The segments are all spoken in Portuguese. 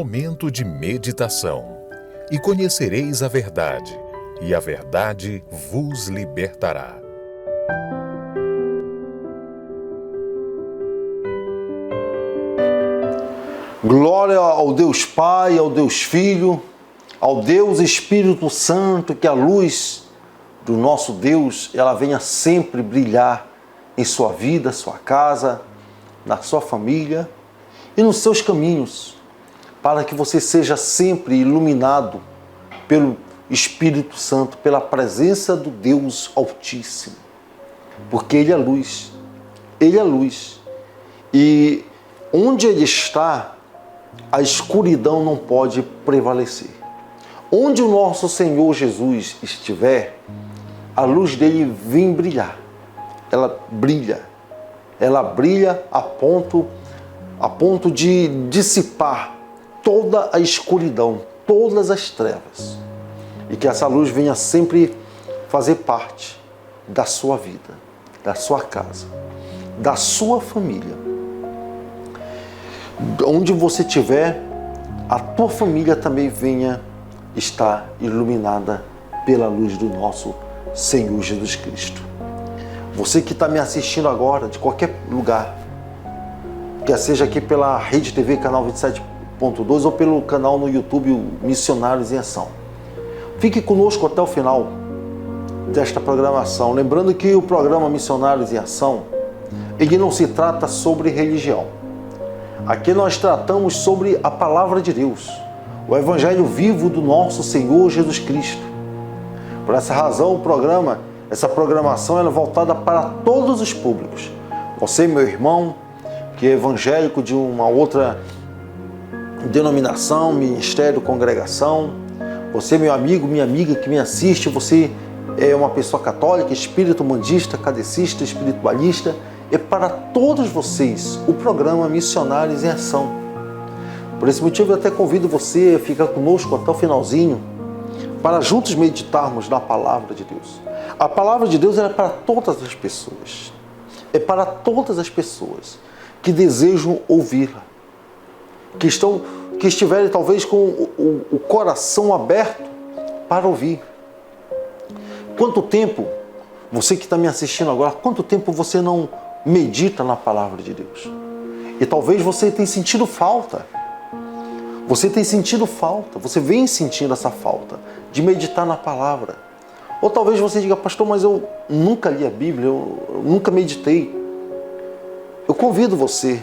momento de meditação. E conhecereis a verdade, e a verdade vos libertará. Glória ao Deus Pai, ao Deus Filho, ao Deus Espírito Santo, que a luz do nosso Deus, ela venha sempre brilhar em sua vida, sua casa, na sua família e nos seus caminhos, para que você seja sempre iluminado pelo Espírito Santo, pela presença do Deus Altíssimo, porque Ele é luz, Ele é luz, e onde Ele está, a escuridão não pode prevalecer. Onde o nosso Senhor Jesus estiver, a luz dele vem brilhar. Ela brilha a ponto de dissipar toda a escuridão, todas as trevas. E que essa luz venha sempre fazer parte da sua vida, da sua casa, da sua família. Onde você estiver, a tua família também venha estar iluminada pela luz do nosso Senhor Jesus Cristo. Você que está me assistindo agora, de qualquer lugar, quer seja aqui pela Rede TV Canal 27.2 ou pelo canal no YouTube Missionários em Ação, fique conosco até o final desta programação. Lembrando que o programa Missionários em Ação, ele não se trata sobre religião. Aqui nós tratamos sobre a Palavra de Deus, o Evangelho vivo do nosso Senhor Jesus Cristo. Por essa razão, essa programação é voltada para todos os públicos. Você, meu irmão, que é evangélico de uma outra denominação, ministério, congregação. Você, meu amigo, minha amiga que me assiste, você é uma pessoa católica, espírita, umbandista, cadecista, espiritualista. É para todos vocês o programa Missionários em Ação. Por esse motivo eu até convido você a ficar conosco até o finalzinho, para juntos meditarmos na Palavra de Deus. A Palavra de Deus é para todas as pessoas. É para todas as pessoas que desejam ouvi-la, que estiverem talvez com o coração aberto para ouvir. Quanto tempo, você que está me assistindo agora, quanto tempo você não medita na Palavra de Deus? E talvez você tenha sentido falta. Você vem sentindo essa falta de meditar na Palavra. Ou talvez você diga, pastor, mas eu nunca li a Bíblia, eu nunca meditei. Eu convido você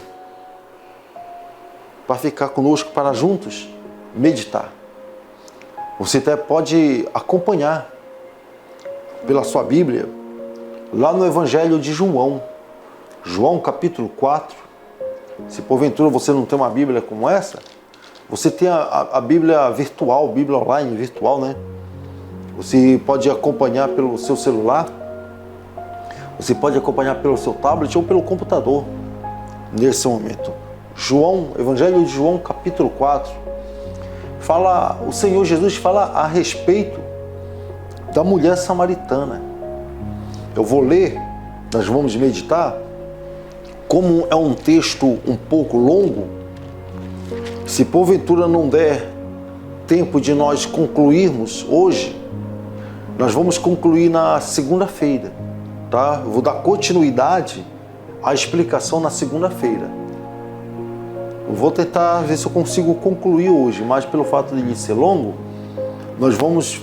para ficar conosco, para juntos meditar. Você até pode acompanhar pela sua Bíblia, lá no Evangelho de João, capítulo 4. Se porventura você não tem uma Bíblia como essa, você tem a Bíblia virtual, Bíblia online virtual, né? Você pode acompanhar pelo seu celular, você pode acompanhar pelo seu tablet ou pelo computador, nesse momento. Evangelho de João, capítulo 4, o Senhor Jesus fala a respeito da mulher samaritana. Eu vou ler, nós vamos meditar. Como é um texto um pouco longo, se porventura não der tempo de nós concluirmos hoje, nós vamos concluir na segunda-feira, tá? Eu vou dar continuidade à explicação na segunda-feira. Eu vou tentar ver se eu consigo concluir hoje, mas pelo fato de ele ser longo, nós vamos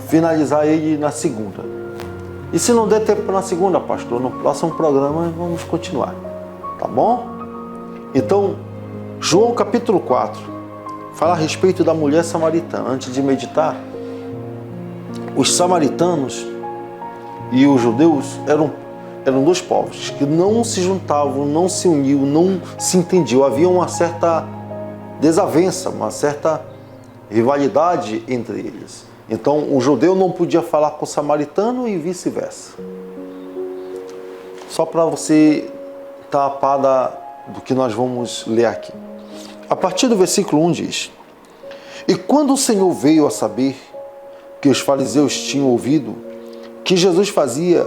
finalizar ele na segunda. E se não der tempo na segunda, pastor, no próximo programa vamos continuar, tá bom? Então, João capítulo 4, fala a respeito da mulher samaritana. Antes de meditar, os samaritanos e os judeus eram dois povos que não se juntavam, não se uniam, não se entendiam. Havia uma certa desavença, uma certa rivalidade entre eles. Então, o judeu não podia falar com o samaritano e vice-versa. Só para você estar a par do que nós vamos ler aqui. A partir do versículo 1 diz: E quando o Senhor veio a saber que os fariseus tinham ouvido que Jesus fazia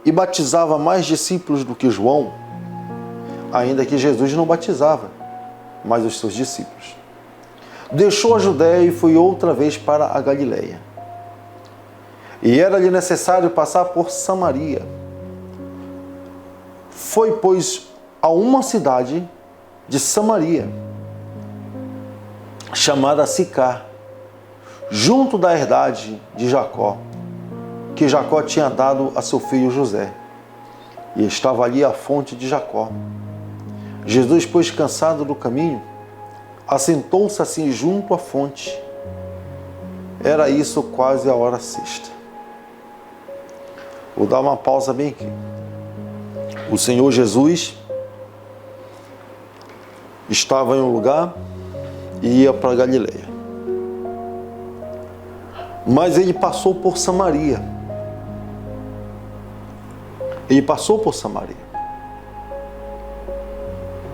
e batizava mais discípulos do que João, ainda que Jesus não batizava, mais os seus discípulos. Deixou a Judéia e foi outra vez para a Galileia. E era-lhe necessário passar por Samaria. Foi, pois, a uma cidade de Samaria, chamada Sicar, junto da herdade de Jacó, que Jacó tinha dado a seu filho José. E estava ali a fonte de Jacó. Jesus, pois, cansado do caminho, assentou-se assim junto à fonte. Era isso quase a hora sexta. Vou dar uma pausa bem aqui. O Senhor Jesus estava em um lugar e ia para Galileia. Mas ele passou por Samaria. Ele passou por Samaria.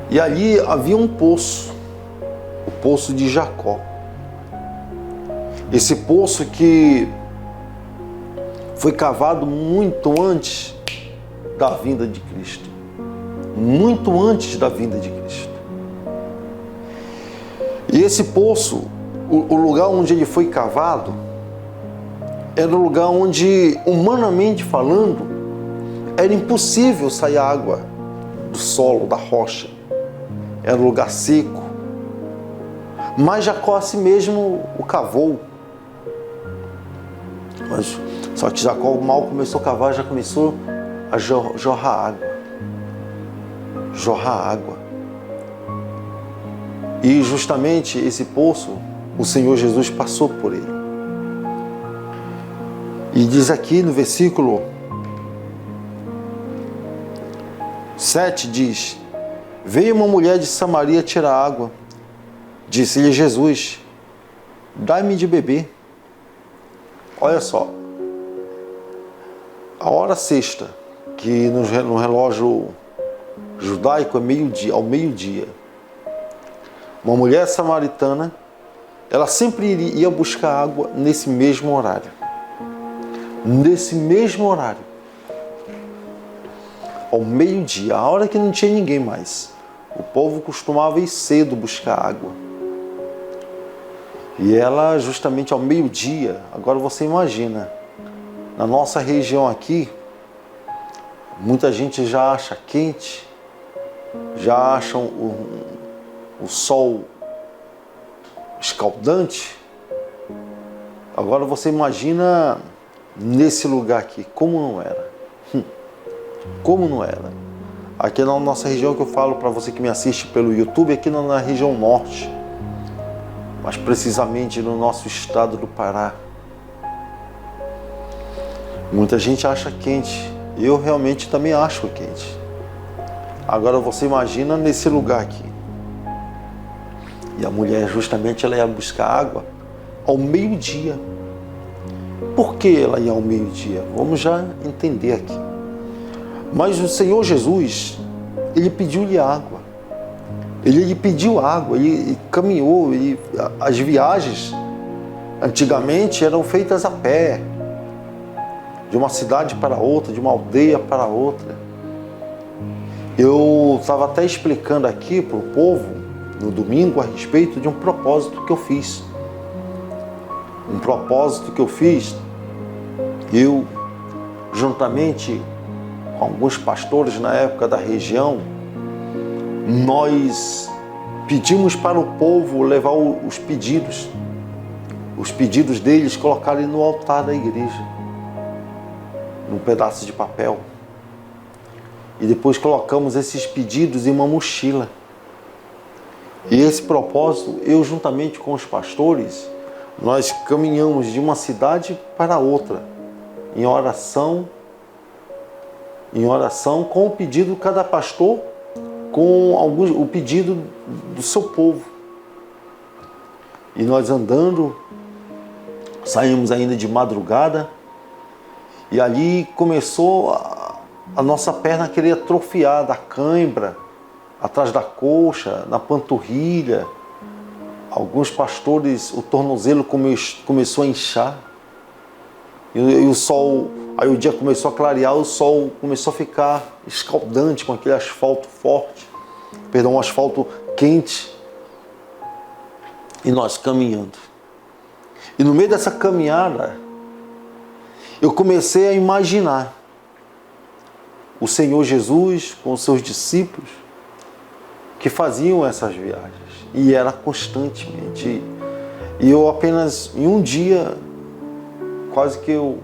E ali havia um poço, o poço de Jacó. Esse poço que foi cavado muito antes da vinda de Cristo. Muito antes da vinda de Cristo. E esse poço, o lugar onde ele foi cavado, era o lugar onde, humanamente falando, era impossível sair água do solo, da rocha. Era um lugar seco. Mas Jacó a si mesmo o cavou. Só que Jacó mal começou a cavar, já começou a jorrar água. Jorrar água. E justamente esse poço, o Senhor Jesus passou por ele. E diz aqui no versículo 7, diz: veio uma mulher de Samaria tirar água. Disse-lhe Jesus: dai-me de beber. Olha só, a hora sexta, que no relógio judaico é meio-dia, ao meio-dia, uma mulher samaritana, ela sempre ia buscar água nesse mesmo horário. Nesse mesmo horário. Ao meio-dia, a hora que não tinha ninguém mais. O povo costumava ir cedo buscar água. E ela, justamente ao meio-dia, agora você imagina, na nossa região aqui, muita gente já acha quente, já acham o sol escaldante. Agora você imagina nesse lugar aqui, como não era. Como não era. Aqui na nossa região, que eu falo para você que me assiste pelo YouTube, aqui na região norte, mas precisamente no nosso estado do Pará. Muita gente acha quente, eu realmente também acho quente. Agora você imagina nesse lugar aqui. E a mulher justamente ela ia buscar água ao meio-dia. Por que ela ia ao meio-dia? Vamos já entender aqui. Mas o Senhor Jesus, ele pediu-lhe água. Ele pediu água, ele caminhou. As viagens, antigamente, eram feitas a pé. De uma cidade para outra, de uma aldeia para outra. Eu estava até explicando aqui para o povo, no domingo, a respeito de um propósito que eu fiz. Um propósito que eu fiz, eu, juntamente com alguns pastores na época da região, nós pedimos para o povo levar os pedidos deles, colocarem no altar da igreja, num pedaço de papel. E depois colocamos esses pedidos em uma mochila. E esse propósito, eu juntamente com os pastores, nós caminhamos de uma cidade para outra, em oração, com o pedido de cada pastor, com o pedido do seu povo. E nós andando, saímos ainda de madrugada, e ali começou a nossa perna a querer atrofiar da cãibra, atrás da coxa, na panturrilha. Alguns pastores, o tornozelo começou a inchar. E o sol, aí o dia começou a clarear, o sol começou a ficar escaldante com aquele asfalto forte, um asfalto quente. E nós caminhando. E no meio dessa caminhada, eu comecei a imaginar o Senhor Jesus com os seus discípulos que faziam essas viagens. E era constantemente. E eu apenas, em um dia, quase que eu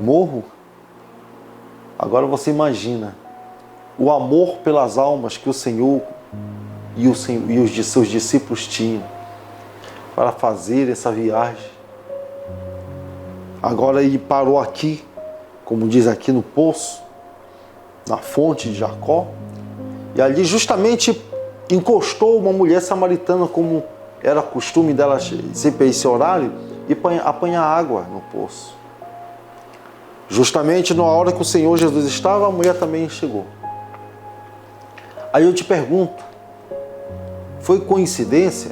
morro. Agora você imagina o amor pelas almas que o Senhor e os seus discípulos tinham para fazer essa viagem. Agora ele parou aqui, como diz aqui no poço, na fonte de Jacó, e ali justamente encostou uma mulher samaritana, como era costume dela sempre a esse horário, e apanhar água no poço. Justamente na hora que o Senhor Jesus estava, a mulher também chegou. Aí eu te pergunto, foi coincidência?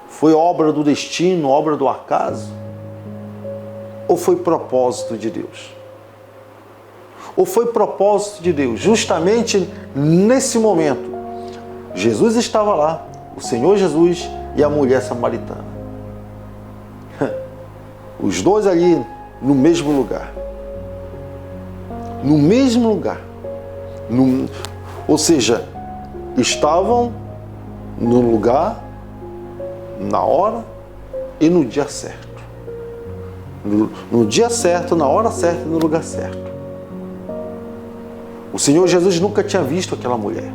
Foi obra do destino, obra do acaso? Ou foi propósito de Deus? Ou foi propósito de Deus? Justamente nesse momento, Jesus estava lá, o Senhor Jesus e a mulher samaritana. Os dois ali no mesmo lugar. No mesmo lugar. Ou seja, estavam no lugar, na hora e no dia certo. No dia certo, na hora certa e no lugar certo. O Senhor Jesus nunca tinha visto aquela mulher.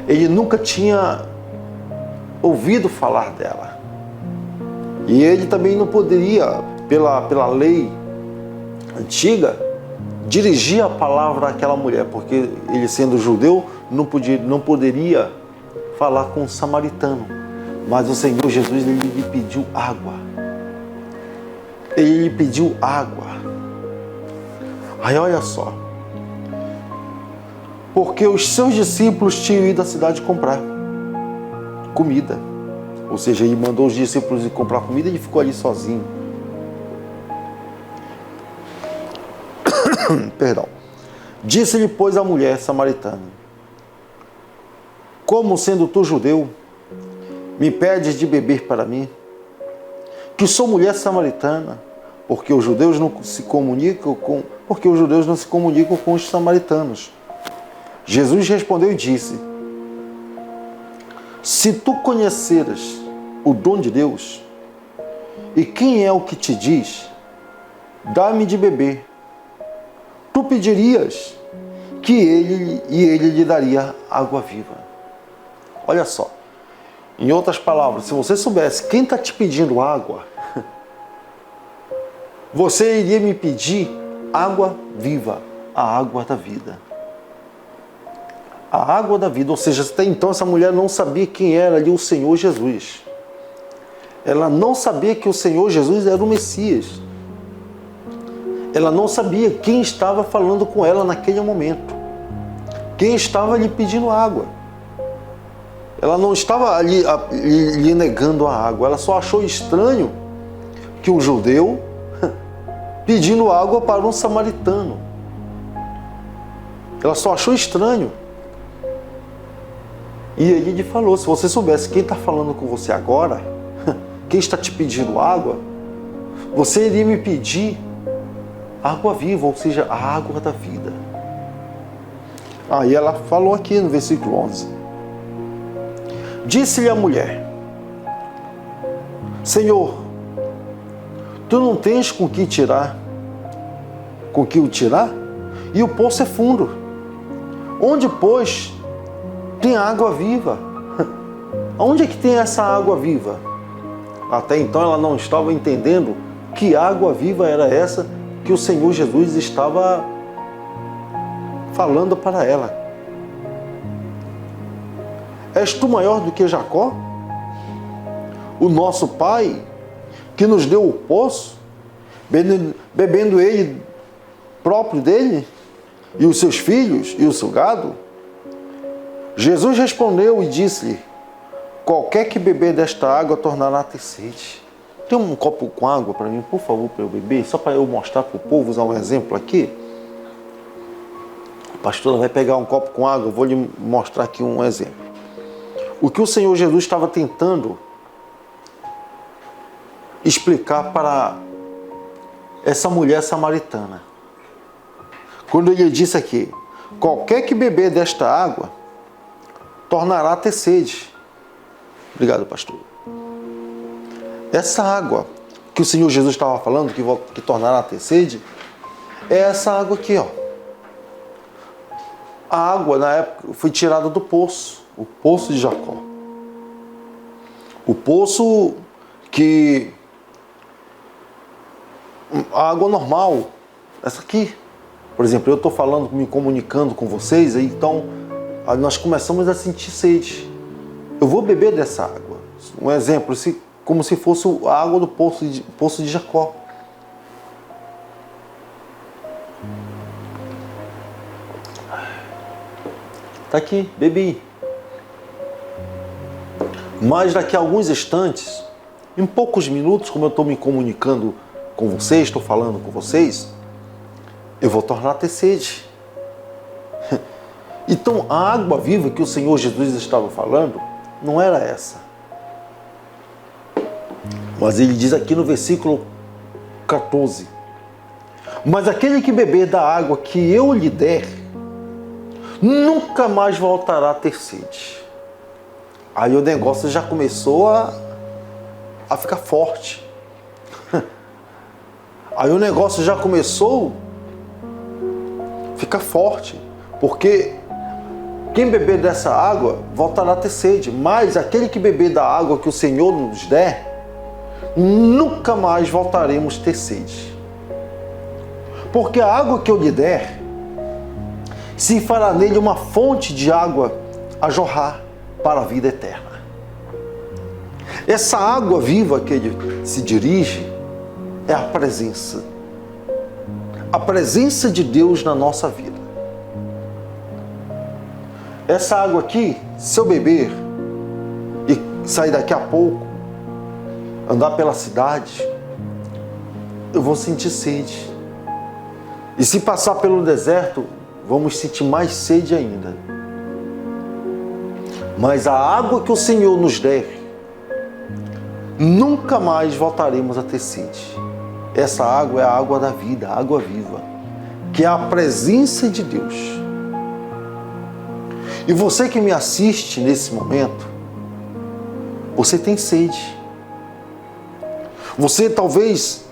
Ele nunca tinha ouvido falar dela. E ele também não poderia, pela lei antiga, dirigir a palavra àquela mulher, porque ele, sendo judeu, não poderia falar com o samaritano. Mas o Senhor Jesus, ele lhe pediu água. Ele lhe pediu água. Aí olha só. Porque os seus discípulos tinham ido à cidade comprar comida. Ou seja, ele mandou os discípulos ir comprar comida e ele ficou ali sozinho. Perdão. Disse-lhe, pois, a mulher samaritana: como sendo tu judeu, me pedes de beber para mim, que sou mulher samaritana, porque os judeus não se comunicam com os samaritanos. Jesus respondeu e disse: se tu conheceras o dom de Deus, e quem é o que te diz, dá-me de beber, tu pedirias que ele lhe daria água viva. Olha só, em outras palavras, se você soubesse quem está te pedindo água, você iria me pedir água viva, a água da vida. A água da vida, ou seja, até então essa mulher não sabia quem era ali o Senhor Jesus. Ela não sabia que o Senhor Jesus era o Messias. Ela não sabia quem estava falando com ela naquele momento. Quem estava lhe pedindo água. Ela não estava ali lhe negando a água. Ela só achou estranho que um judeu pedindo água para um samaritano. Ela só achou estranho. E ele lhe falou: se você soubesse quem está falando com você agora, quem está te pedindo água, você iria me pedir água viva, ou seja, a água da vida. Aí ela falou aqui no versículo 11. Disse-lhe a mulher: Senhor, tu não tens com que o tirar? E o poço é fundo. Onde, pois, tem água viva? Onde é que tem essa água viva? Até então ela não estava entendendo que água viva era essa que o Senhor Jesus estava falando para ela. És tu maior do que Jacó, o nosso pai, que nos deu o poço, bebendo ele próprio dele, e os seus filhos e o seu gado? Jesus respondeu e disse-lhe: qualquer que beber desta água tornará a ter sede. Tem um copo com água para mim, por favor, para eu beber? Só para eu mostrar para o povo, usar um exemplo aqui. A pastora vai pegar um copo com água, eu vou lhe mostrar aqui um exemplo. o que o Senhor Jesus estava tentando explicar para essa mulher samaritana. Quando ele disse aqui, qualquer que beber desta água, tornará a ter sede. Obrigado, pastor. Essa água que o Senhor Jesus estava falando, que tornará a ter sede, é essa água aqui, ó. A água, na época, foi tirada do poço, o poço de Jacó. O poço que... a água normal, essa aqui. Por exemplo, eu estou falando, me comunicando com vocês, aí, então nós começamos a sentir sede. Eu vou beber dessa água. Um exemplo, como se fosse a água do poço de Jacó. Está aqui, bebi. Mas daqui a alguns instantes, em poucos minutos, como eu estou me comunicando com vocês, estou falando com vocês, eu vou tornar a ter sede. Então, a água viva que o Senhor Jesus estava falando, não era essa. Mas ele diz aqui no versículo 14, mas aquele que beber da água que eu lhe der, nunca mais voltará a ter sede. Aí o negócio já começou a ficar forte. Aí o negócio já começou a ficar forte, porque quem beber dessa água voltará a ter sede, mas aquele que beber da água que o Senhor nos der, nunca mais voltaremos a ter sede. Porque a água que eu lhe der, se fará nele uma fonte de água a jorrar para a vida eterna. Essa água viva que ele se dirige é a presença de Deus na nossa vida. Essa água aqui, se eu beber e sair daqui a pouco, andar pela cidade, eu vou sentir sede. E se passar pelo deserto, vamos sentir mais sede ainda. Mas a água que o Senhor nos der, nunca mais voltaremos a ter sede. Essa água é a água da vida, a água viva, que é a presença de Deus. E você que me assiste nesse momento, você tem sede. Você talvez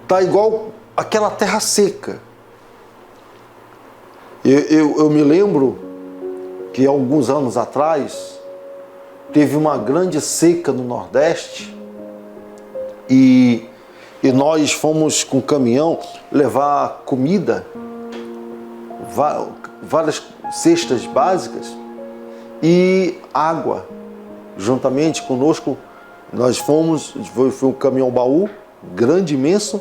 está igual aquela terra seca. Eu me lembro que alguns anos atrás teve uma grande seca no Nordeste e nós fomos com o caminhão levar comida, várias cestas básicas e água. Juntamente conosco, nós fomos, foi um caminhão baú, grande, imenso,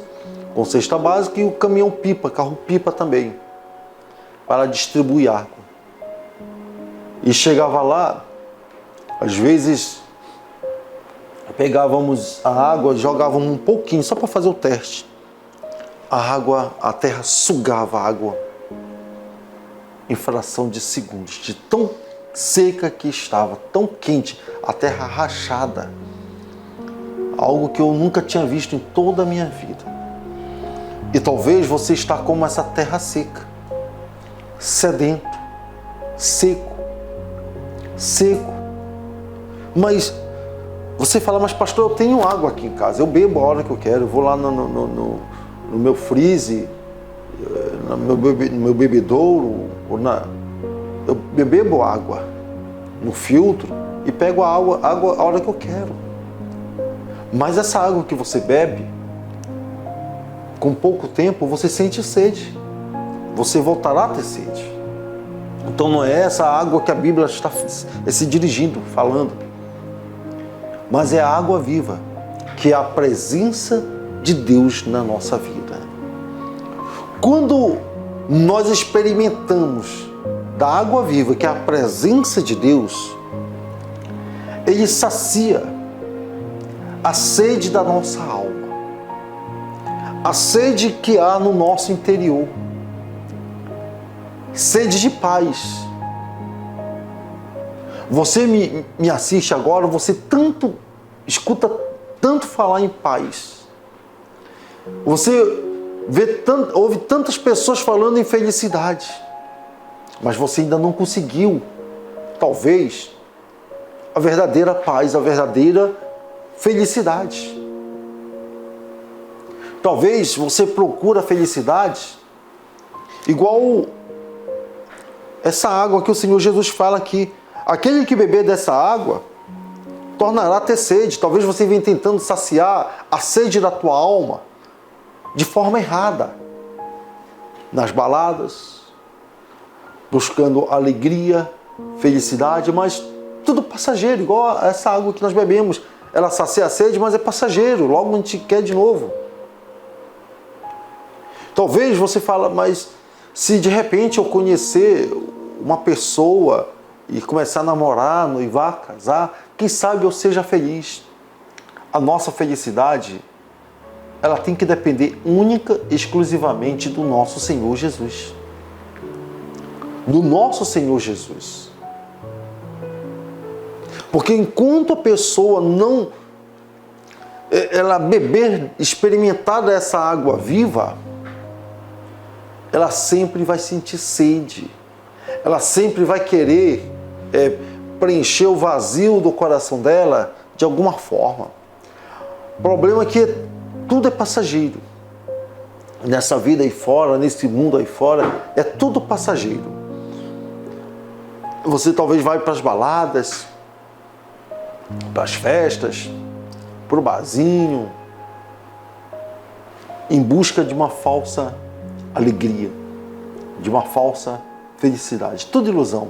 com cesta básica, e o caminhão pipa, carro pipa também, para distribuir água. E chegava lá, às vezes pegávamos a água, jogávamos um pouquinho, só para fazer o teste. A terra sugava a água em fração de segundos, de tão seca que estava, tão quente, a terra rachada. Algo que eu nunca tinha visto em toda a minha vida. E talvez você está como essa terra seca, sedento, seco. Mas você fala, mas pastor, eu tenho água aqui em casa, eu bebo a hora que eu quero, eu vou lá no meu freezer, no meu bebedouro, eu bebo água no filtro e pego a água a hora que eu quero. Mas essa água que você bebe, com pouco tempo você sente sede, você voltará a ter sede. Então não é essa água que a Bíblia está se dirigindo, falando, mas é a água viva, que é a presença de Deus na nossa vida. Quando nós experimentamos da água viva, que é a presença de Deus, Ele sacia a sede da nossa alma, a sede que há no nosso interior, sede de paz. Você me assiste agora, você escuta tanto falar em paz. Você ouve tantas pessoas falando em felicidade. Mas você ainda não conseguiu, talvez, a verdadeira paz, a verdadeira felicidade. Talvez você procura a felicidade igual essa água que o Senhor Jesus fala aqui. Aquele que beber dessa água tornará a ter sede. Talvez você venha tentando saciar a sede da tua alma de forma errada. Nas baladas, buscando alegria, felicidade, mas tudo passageiro, igual essa água que nós bebemos. Ela sacia a sede, mas é passageiro. Logo a gente quer de novo. Talvez você fala, mas se de repente eu conhecer uma pessoa e começar a namorar, noivar, casar, quem sabe eu seja feliz. A nossa felicidade, ela tem que depender única e exclusivamente do nosso Senhor Jesus. Do nosso Senhor Jesus. Porque enquanto a pessoa ela beber, experimentar dessa água viva, ela sempre vai sentir sede. Ela sempre vai querer preencher o vazio do coração dela de alguma forma. O problema é que tudo é passageiro. Nessa vida aí fora, nesse mundo aí fora, é tudo passageiro. Você talvez vai para as baladas, para as festas, para o barzinho, em busca de uma falsa alegria, de uma falsa felicidade. Tudo ilusão.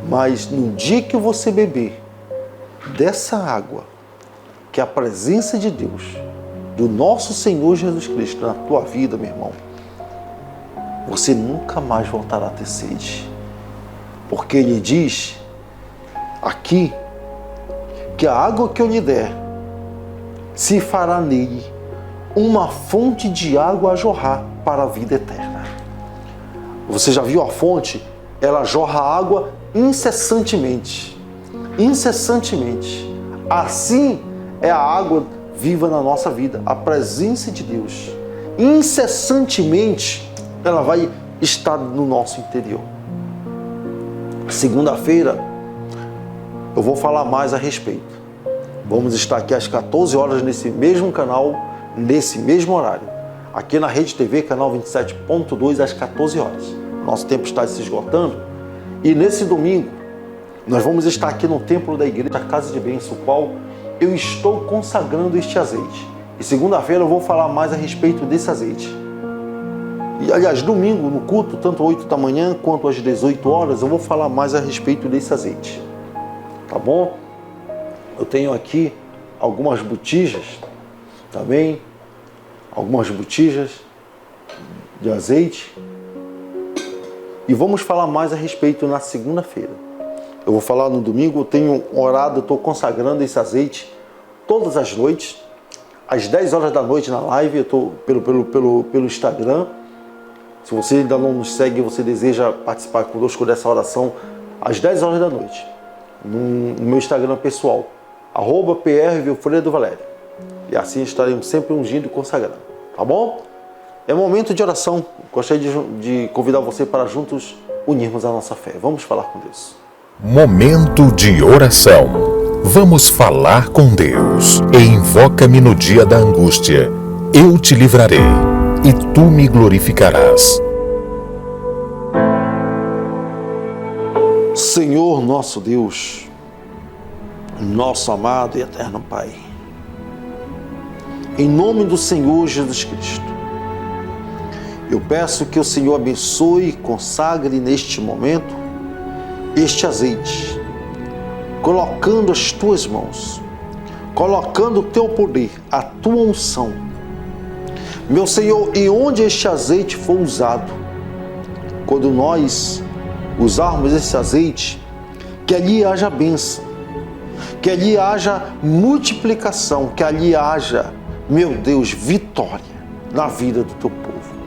Mas no dia que você beber dessa água, que é a presença de Deus, do nosso Senhor Jesus Cristo na tua vida, meu irmão, você nunca mais voltará a ter sede. Porque Ele diz aqui que a água que eu lhe der se fará nele uma fonte de água a jorrar para a vida eterna. Você já viu a fonte? Ela jorra água incessantemente. Incessantemente. Assim é a água viva na nossa vida, a presença de Deus. Incessantemente ela vai estar no nosso interior. Segunda-feira eu vou falar mais a respeito. Vamos estar aqui às 14 horas nesse mesmo canal, nesse mesmo horário. Aqui na Rede TV, canal 27.2, às 14 horas. Nosso tempo está se esgotando. E nesse domingo, nós vamos estar aqui no templo da igreja, a Casa de Bênção, o qual eu estou consagrando este azeite. E segunda-feira eu vou falar mais a respeito desse azeite. E, aliás, domingo, no culto, tanto 8 da manhã quanto às 18 horas, eu vou falar mais a respeito desse azeite. Tá bom? Eu tenho aqui algumas botijas, também, algumas botijas de azeite. E vamos falar mais a respeito na segunda-feira. Eu vou falar no domingo, eu tenho orado, eu estou consagrando esse azeite todas as noites, às 10 horas da noite na live, eu estou pelo Instagram. Se você ainda não nos segue, você deseja participar conosco dessa oração, às 10 horas da noite, no meu Instagram pessoal, @PRVilfredo Valério. E assim estaremos sempre ungindo e consagrando, tá bom? É momento de oração. Gostaria de convidar você para juntos unirmos a nossa fé. Vamos falar com Deus. Momento de oração. Vamos falar com Deus. Invoca-me no dia da angústia. Eu te livrarei e tu me glorificarás. Senhor nosso Deus, nosso amado e eterno Pai, em nome do Senhor Jesus Cristo, eu peço que o Senhor abençoe e consagre neste momento este azeite, colocando as tuas mãos, colocando o teu poder, a tua unção. Meu Senhor, e onde este azeite for usado, quando nós usarmos esse azeite, que ali haja bênção, que ali haja multiplicação, que ali haja, meu Deus, vitória na vida do teu povo.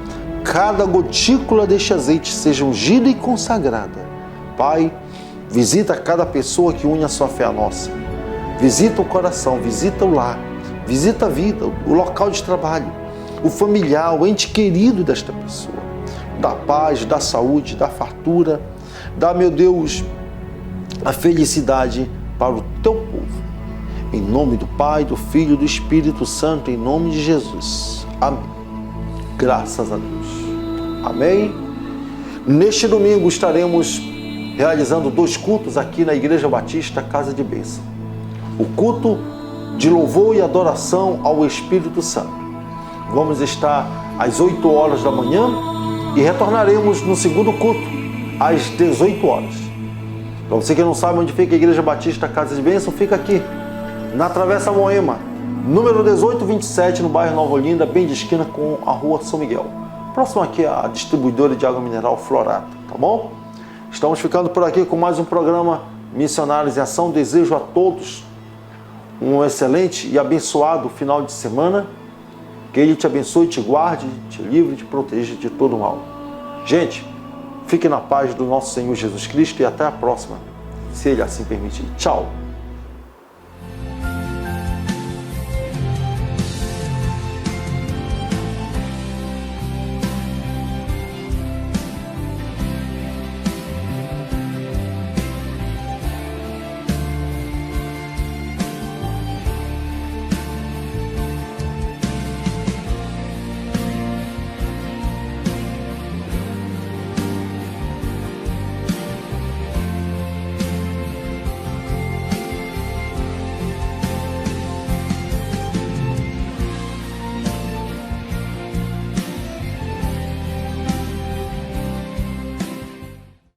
Cada gotícula deste azeite seja ungida e consagrada, Pai, Visita cada pessoa que une a sua fé à nossa. Visita o coração, visita o lar, visita a vida, o local de trabalho, o familiar, o ente querido desta pessoa. Dá paz, dá saúde, dá fartura, dá, meu Deus, a felicidade para o teu povo. Em nome do Pai, do Filho e do Espírito Santo, em nome de Jesus. Amém. Graças a Deus. Amém. Neste domingo estaremos realizando 2 cultos aqui na Igreja Batista Casa de Bênção. O culto de louvor e adoração ao Espírito Santo. Vamos estar às 8 horas da manhã e retornaremos no segundo culto às 18 horas. Para você que não sabe onde fica a Igreja Batista Casa de Bênção, fica aqui, na Travessa Moema, número 1827, no bairro Nova Olinda, bem de esquina com a rua São Miguel. Próximo aqui à distribuidora de água mineral Florata, tá bom? Estamos ficando por aqui com mais um programa Missionários em Ação. Desejo a todos um excelente e abençoado final de semana. Que Ele te abençoe, te guarde, te livre, te proteja de todo mal. Gente, fique na paz do nosso Senhor Jesus Cristo e até a próxima, se Ele assim permitir. Tchau!